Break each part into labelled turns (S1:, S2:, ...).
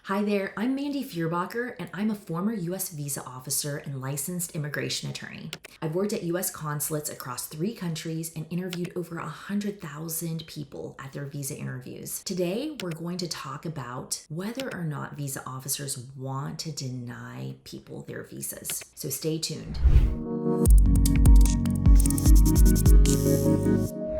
S1: Hi there, I'm Mandy Feuerbacher, and I'm a former U.S. visa officer and licensed immigration attorney. I've worked at U.S. consulates across 3 countries and interviewed over 100,000 people at their visa interviews. Today, we're going to talk about whether or not visa officers want to deny people their visas. So stay tuned.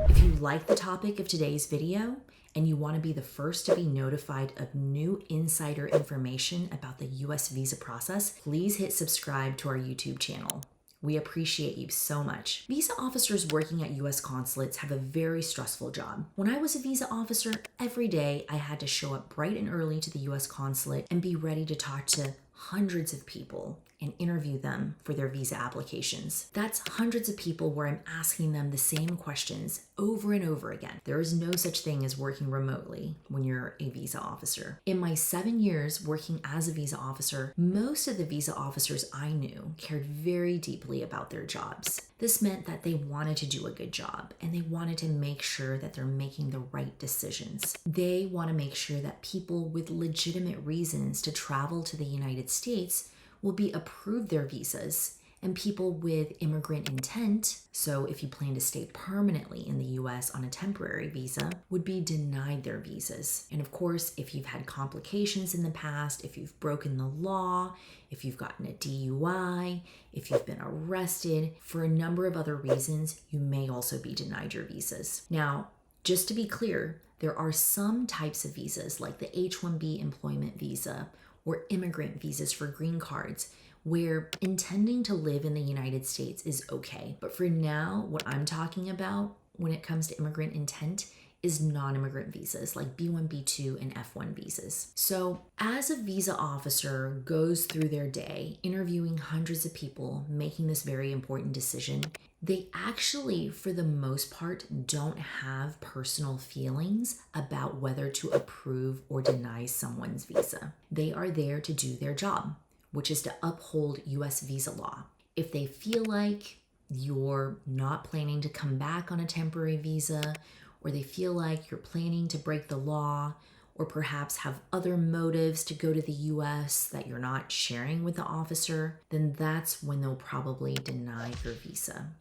S1: If you like the topic of today's video, and you want to be the first to be notified of new insider information about the U.S. visa process, please hit subscribe to our YouTube channel. We appreciate you so much. Visa officers working at U.S. consulates have a very stressful job. When I was a visa officer, every day I had to show up bright and early to the U.S. consulate and be ready to talk to hundreds of people and interview them for their visa applications. That's hundreds of people where I'm asking them the same questions over and over again. There is no such thing as working remotely when you're a visa officer. In my 7 years working as a visa officer, most of the visa officers I knew cared very deeply about their jobs. This meant that they wanted to do a good job and they wanted to make sure that they're making the right decisions. They want to make sure that people with legitimate reasons to travel to the United States will be approved their visas, and people with immigrant intent, so if you plan to stay permanently in the US on a temporary visa, would be denied their visas. And of course, if you've had complications in the past, if you've broken the law, if you've gotten a DUI, if you've been arrested, for a number of other reasons, you may also be denied your visas. Now, just to be clear, there are some types of visas like the H-1B employment visa or immigrant visas for green cards where intending to live in the United States is okay. But for now, what I'm talking about when it comes to immigrant intent is non-immigrant visas like B1, B2, and F1 visas. So as a visa officer goes through their day interviewing hundreds of people, making this very important decision, they actually, for the most part, don't have personal feelings about whether to approve or deny someone's visa. They are there to do their job, which is to uphold U.S. visa law. If they feel like you're not planning to come back on a temporary visa, or they feel like you're planning to break the law, or perhaps have other motives to go to the US that you're not sharing with the officer, then that's when they'll probably deny your visa.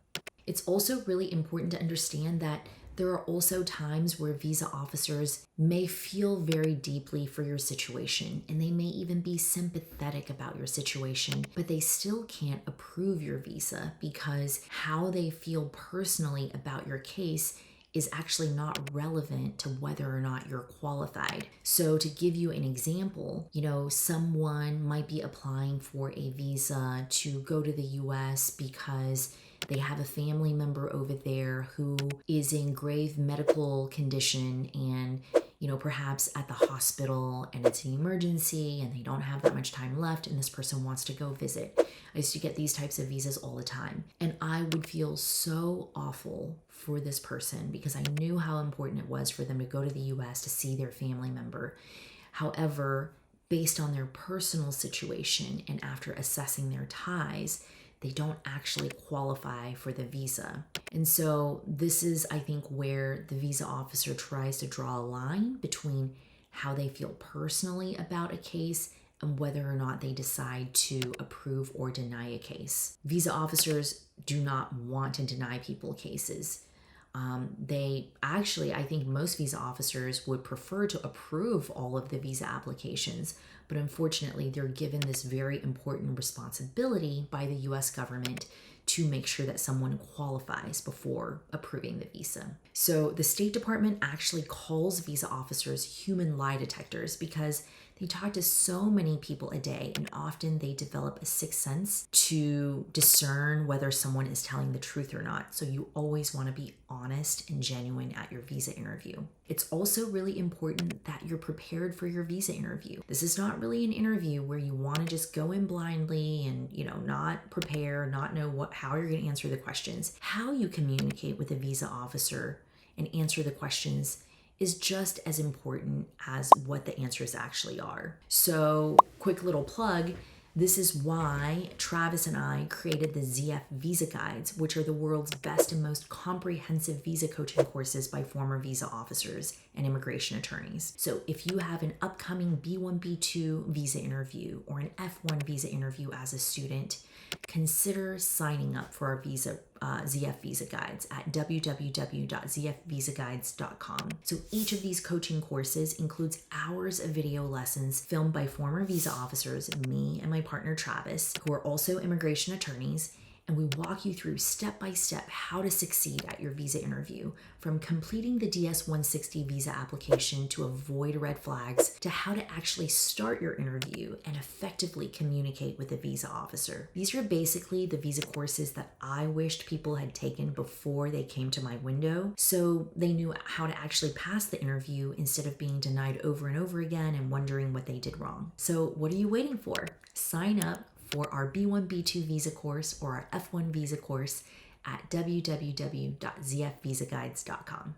S1: It's also really important to understand that there are also times where visa officers may feel very deeply for your situation, and they may even be sympathetic about your situation, but they still can't approve your visa because how they feel personally about your case is actually not relevant to whether or not you're qualified. So to give you an example, someone might be applying for a visa to go to the US because they have a family member over there who is in grave medical condition and perhaps at the hospital, and it's an emergency and they don't have that much time left and this person wants to go visit. I used to get these types of visas all the time, and I would feel so awful for this person because I knew how important it was for them to go to the US to see their family member. However, based on their personal situation and after assessing their ties, they don't actually qualify for the visa. And so this is, I think, where the visa officer tries to draw a line between how they feel personally about a case and whether or not they decide to approve or deny a case. Visa officers do not want to deny people cases. I think most visa officers would prefer to approve all of the visa applications, but unfortunately, they're given this very important responsibility by the US government to make sure that someone qualifies before approving the visa. So the State Department actually calls visa officers human lie detectors because they talk to so many people a day, and often they develop a sixth sense to discern whether someone is telling the truth or not. So you always want to be honest and genuine at your visa interview. It's also really important that you're prepared for your visa interview. This is not really an interview where you want to just go in blindly and, not prepare, not know how you're going to answer the questions. How you communicate with a visa officer and answer the questions is just as important as what the answers actually are. So, quick little plug, this is why Travis and I created the ZF Visa Guides, which are the world's best and most comprehensive visa coaching courses by former visa officers and immigration attorneys. So if you have an upcoming B1, B2 visa interview or an F1 visa interview as a student, consider signing up for our ZF Visa Guides at www.zfvisaguides.com. So each of these coaching courses includes hours of video lessons filmed by former visa officers, me and my partner Travis, who are also immigration attorneys, and we walk you through step by step how to succeed at your visa interview, from completing the DS-160 visa application to avoid red flags, to how to actually start your interview and effectively communicate with a visa officer. These are basically the visa courses that I wished people had taken before they came to my window, so they knew how to actually pass the interview instead of being denied over and over again and wondering what they did wrong. So what are you waiting for? Sign up for our B1, B2 visa course or our F1 visa course at www.zfvisaguides.com.